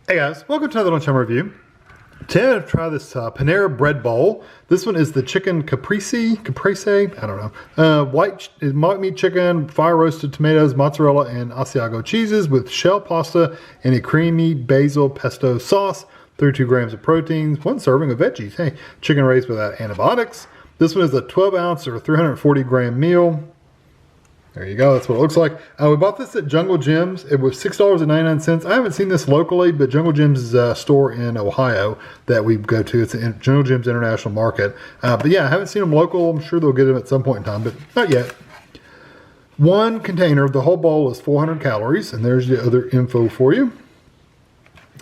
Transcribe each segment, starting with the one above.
Hey guys, welcome to another Lunchtime review. Today I'm going to try this Panera bread bowl. This one is the chicken Caprese, I don't know. White meat chicken, fire roasted tomatoes, mozzarella, and asiago cheeses with shell pasta and a creamy basil pesto sauce. 32 grams of proteins, one serving of veggies. Hey, chicken raised without antibiotics. This one is a 12 ounce or 340 gram meal. There you go, that's what it looks like. We bought this at Jungle Jim's. It was $6.99. I haven't seen this locally, but Jungle Jim's is a store in Ohio that we go to. It's in Jungle Jim's International Market. But yeah, I haven't seen them local. I'm sure they'll get them at some point in time, but not yet. One container, the whole bowl is 400 calories, and there's the other info for you.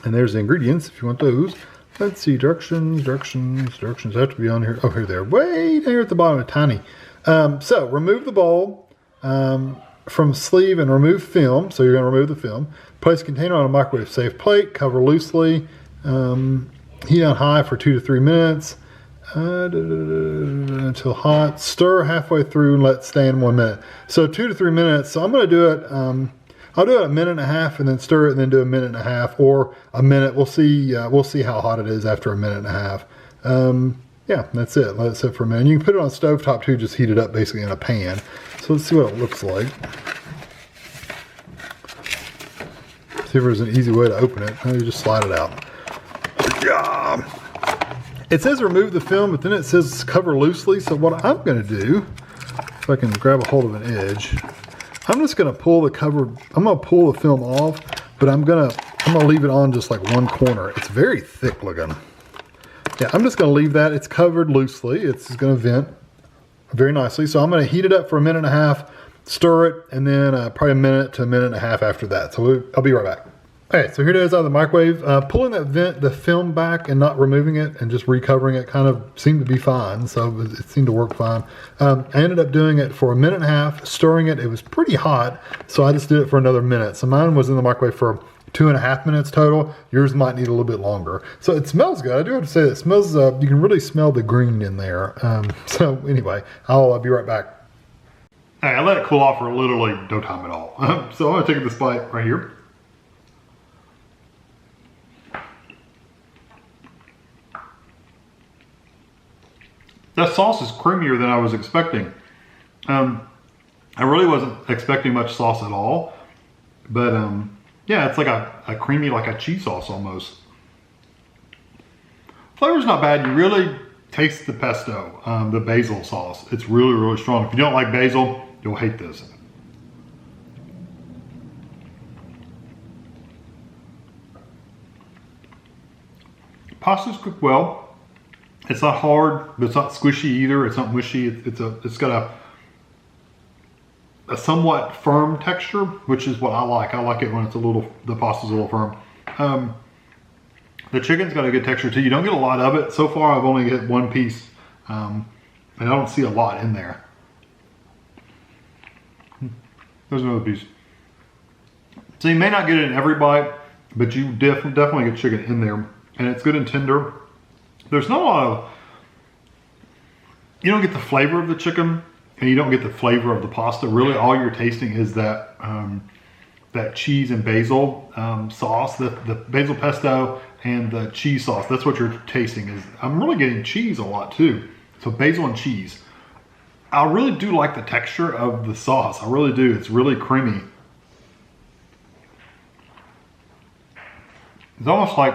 And there's the ingredients if you want those. Let's see, directions have to be on here. Oh, here they are, way down here at the bottom, tiny. So remove the bowl from sleeve and remove film. So you're going to remove the film. Place container on a microwave safe plate. Cover loosely. Heat on high for 2 to 3 minutes until hot. Stir halfway through and let stand 1 minute. So 2 to 3 minutes. So I'm going to do it. I'll do it a minute and a half and then stir it and then do a minute and a half or a minute. We'll see. We'll see how hot it is after a minute and a half. Yeah, that's it. Let it sit for a minute. You can put it on stovetop too. Just heat it up basically in a pan. So let's see what it looks like. See if there's an easy way to open it. You just slide it out. Yeah. It says remove the film, but then it says cover loosely. So what I'm going to do, if I can grab a hold of an edge, I'm just going to pull the cover. I'm going to pull the film off, but I'm going to leave it on just like one corner. It's very thick looking. Yeah, I'm just going to leave that. It's covered loosely. It's going to vent very nicely. So I'm going to heat it up for a minute and a half, stir it, and then probably a minute to a minute and a half after that. So I'll be right back. Okay, so here it is out of the microwave. Pulling the film back and not removing it and just recovering it kind of seemed to be fine. So it seemed to work fine. I ended up doing it for a minute and a half, stirring it. It was pretty hot, so I just did it for another minute. So mine was in the microwave for 2.5 minutes total. Yours might need a little bit longer. So it smells good. I do have to say that it smells, you can really smell the green in there. So anyway, I'll be right back. Hey, I let it cool off for literally no time at all. So I'm gonna take this bite right here. That sauce is creamier than I was expecting. I really wasn't expecting much sauce at all, but yeah, it's like a creamy, like a cheese sauce almost. Flavor's not bad. You really taste the pesto, the basil sauce. It's really, really strong. If you don't like basil, you'll hate this. Pasta's cooked well. It's not hard, but it's not squishy either. It's not mushy. It's got a somewhat firm texture, which is what I like. I like it when the pasta's a little firm. The chicken's got a good texture too. You don't get a lot of it. So far, I've only get one piece, and I don't see a lot in there. There's another piece. So you may not get it in every bite, but you definitely get chicken in there, and it's good and tender. There's not a lot of, you don't get the flavor of the chicken and you don't get the flavor of the pasta. Really all you're tasting is that that cheese and basil sauce, the basil pesto and the cheese sauce. That's what you're tasting. I'm really getting cheese a lot too. So basil and cheese. I really do like the texture of the sauce. I really do. It's really creamy. It's almost like,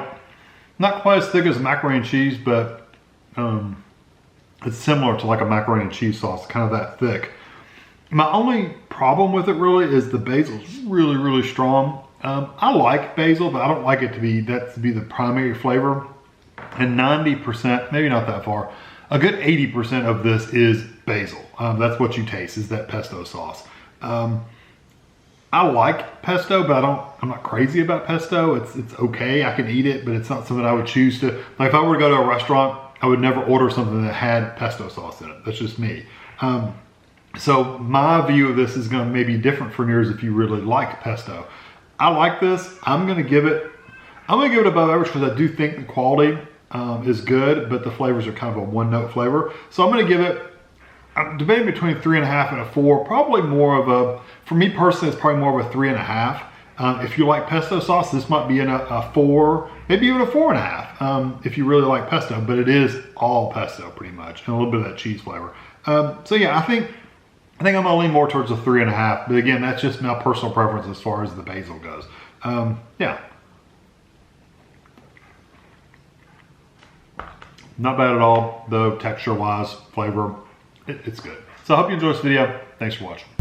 not quite as thick as macaroni and cheese, but it's similar to like a macaroni and cheese sauce, kind of that thick. My only problem with it really is the basil's really, really strong. I like basil, but I don't like it to be the primary flavor. And 90%, maybe not that far, a good 80% of this is basil. That's what you taste, is that pesto sauce. I like pesto, but I'm not crazy about pesto. It's okay, I can eat it, but it's not something I would choose to, like if I were to go to a restaurant, I would never order something that had pesto sauce in it. That's just me. So my view of this is gonna maybe different from yours if you really like pesto. I like this. I'm gonna give it above average because I do think the quality is good, but the flavors are kind of a one-note flavor. So I'm gonna give it, I'm debating between 3.5 and a 4, probably more of a, for me personally, it's probably more of a 3.5. If you like pesto sauce, this might be in a 4, maybe even a 4.5 if you really like pesto, but it is all pesto pretty much, and a little bit of that cheese flavor. So yeah, I think I'm gonna lean more towards a 3.5, but again, that's just my personal preference as far as the basil goes. Yeah. Not bad at all, though, texture-wise, flavor, it's good. So I hope you enjoyed this video. Thanks for watching.